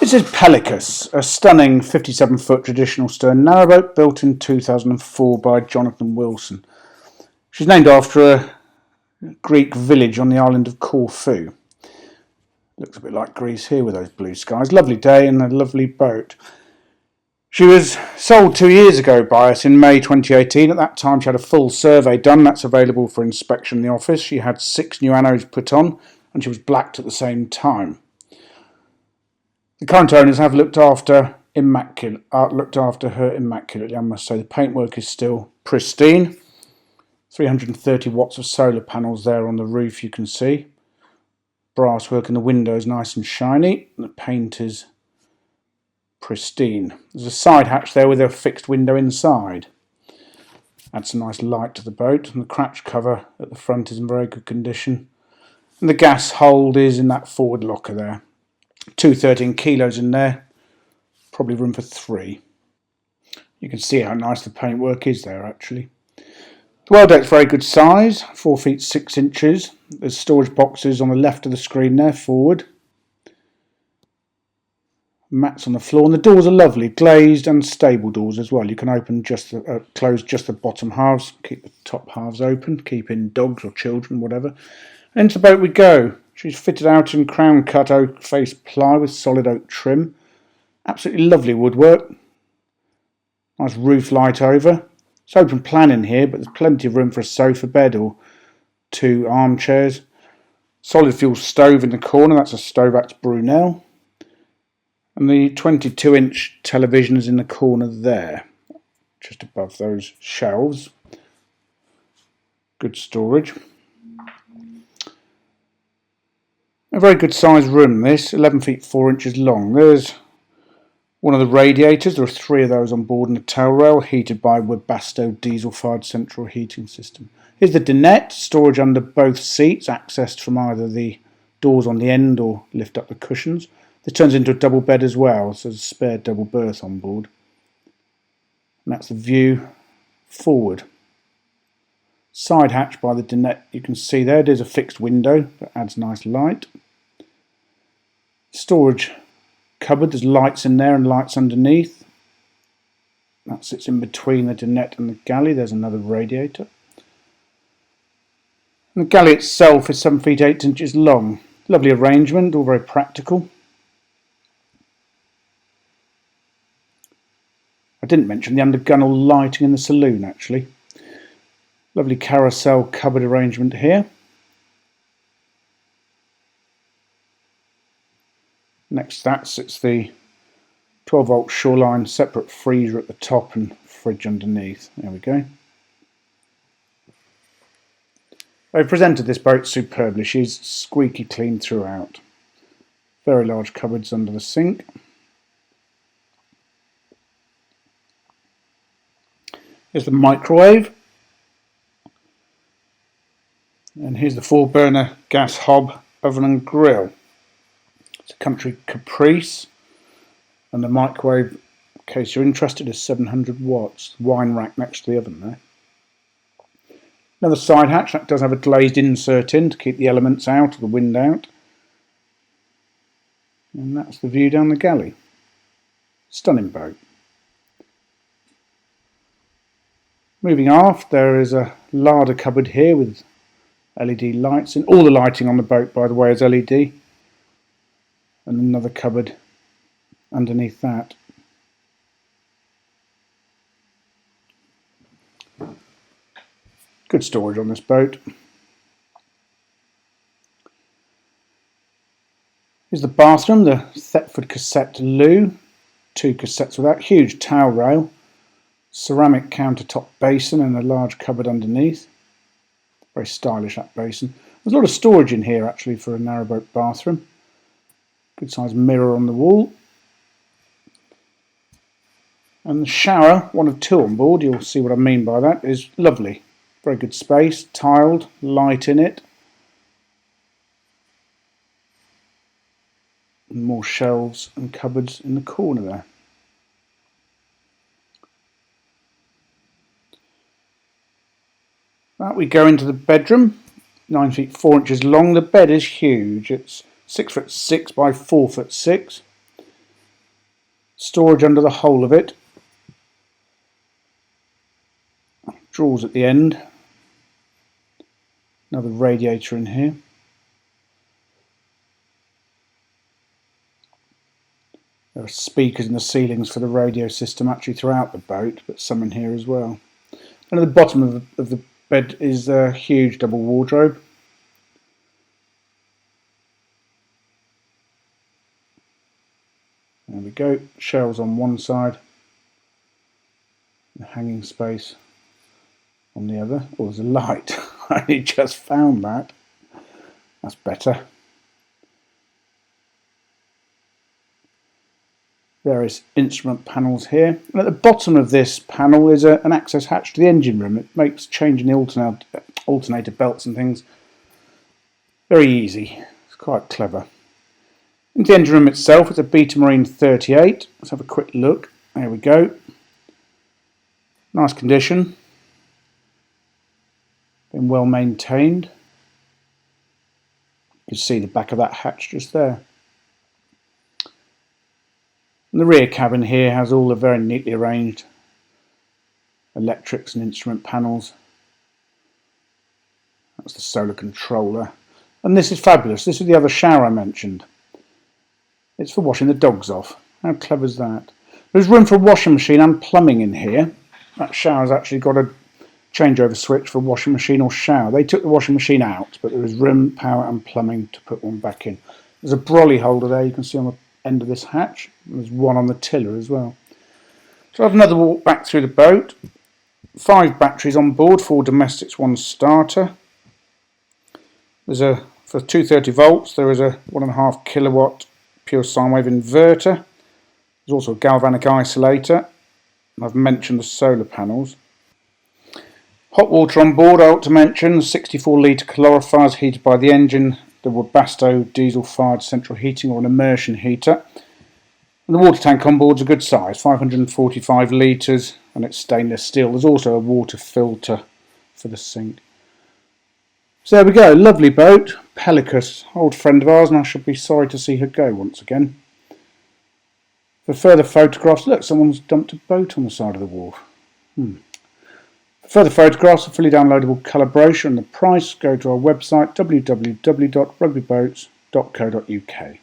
This is Pelekas, a stunning 57-foot traditional stern narrowboat built in 2004 by Johnathan Wilson. She's named after a Greek village on the island of Corfu. Looks a bit like Greece here with those blue skies. Lovely day and a lovely boat. She was sold 2 years ago by us in May 2018. At that time she had a full survey done. That's available for inspection in the office. She had 6 new anodes put on and she was blacked at the same time. The current owners have looked after her immaculately, I must say. The paintwork is still pristine. 330 watts of solar panels there on the roof, you can see. Brasswork in the windows nice and shiny. The paint is pristine. There's a side hatch there with a fixed window inside. Adds some nice light to the boat. And the cratch cover at the front is in very good condition. And the gas hold is in that forward locker there. 213 kilos in there, probably room for 3. You can see how nice the paintwork is there actually. The well deck's very good size, 4 feet 6 inches. There's storage boxes on the left of the screen there, forward. Mats on the floor, and the doors are lovely, glazed and stable doors as well. You can open close just the bottom halves, keep the top halves open, keep in dogs or children, whatever. And into the boat we go. She's fitted out in crown cut oak face ply with solid oak trim. Absolutely lovely woodwork. Nice roof light over. It's open plan in here, but there's plenty of room for a sofa bed or 2 armchairs. Solid fuel stove in the corner, that's a Stovax Brunel. And the 22-inch television is in the corner there, just above those shelves. Good storage. A very good sized room this, 11 feet 4 inches long. There's one of the radiators, there are 3 of those on board in the tail rail, heated by Webasto diesel fired central heating system. Here's the dinette, storage under both seats, accessed from either the doors on the end or lift up the cushions. This turns into a double bed as well, so there's a spare double berth on board. And that's the view forward. Side hatch by the dinette, you can see there's a fixed window that adds nice light. Storage cupboard, there's lights in there and lights underneath. That sits in between the dinette and the galley. There's another radiator. And the galley itself is 7 feet 8 inches long. Lovely arrangement, all very practical. I didn't mention the undergunnel lighting in the saloon actually. Lovely carousel cupboard arrangement here. Next to that sits the 12-volt Shoreline separate freezer at the top and fridge underneath. There we go. They've presented this boat superbly. She's squeaky clean throughout. Very large cupboards under the sink. Here's the microwave. And here's the 4-burner gas hob oven and grill. It's a Country Caprice, and the microwave, in case you're interested, is 700 watts. Wine rack next to the oven there. Another side hatch, that does have a glazed insert in to keep the elements out, or the wind out. And that's the view down the galley. Stunning boat. Moving aft, there is a larder cupboard here with LED lights in. All the lighting on the boat, by the way, is LED. And another cupboard underneath that. Good storage on this boat. Here's the bathroom, the Thetford cassette loo. 2 cassettes with that, huge towel rail. Ceramic countertop basin and a large cupboard underneath. Very stylish, that basin. There's a lot of storage in here actually for a narrowboat bathroom. Good sized mirror on the wall. And the shower, one of 2 on board, you'll see what I mean by that, is lovely. Very good space, tiled, light in it. And more shelves and cupboards in the corner there. Right, we go into the bedroom, 9 feet 4 inches long. The bed is huge. It's 6'6" by 4'6". Storage under the whole of it. Drawers at the end. Another radiator in here. There are speakers in the ceilings for the radio system actually throughout the boat, but some in here as well. And at the bottom of the bed is a huge double wardrobe. There we go, shelves on one side, the hanging space on the other. Oh, there's a light. I only just found that. That's better. Various instrument panels here. And at the bottom of this panel is an access hatch to the engine room. It makes changing the alternator belts and things very easy. It's quite clever. Into the engine room itself, it's a Beta Marine 38. Let's have a quick look. There we go. Nice condition. Been well maintained. You can see the back of that hatch just there. And the rear cabin here has all the very neatly arranged electrics and instrument panels. That's the solar controller. And this is fabulous. This is the other shower I mentioned. It's for washing the dogs off. How clever is that? There's room for a washing machine and plumbing in here. That shower's actually got a changeover switch for washing machine or shower. They took the washing machine out, but there is room, power and plumbing to put one back in. There's a brolly holder there you can see on the end of this hatch. There's one on the tiller as well. So I'll have another walk back through the boat. 5 batteries on board, 4 domestics, 1 starter. There's for 230 volts, there is a 1.5 kilowatt pure sine wave inverter. There's also a galvanic isolator. I've mentioned the solar panels. Hot water on board, I ought to mention. 64 litre calorifers heated by the engine. The Webasto diesel fired central heating or an immersion heater. And the water tank on board is a good size, 545 litres, and it's stainless steel. There's also a water filter for the sink. So there we go, lovely boat, Pelekas, old friend of ours, and I should be sorry to see her go once again. For further photographs, look, someone's dumped a boat on the side of the wharf. For further photographs, a fully downloadable colour brochure and the price, go to our website www.rugbyboats.co.uk.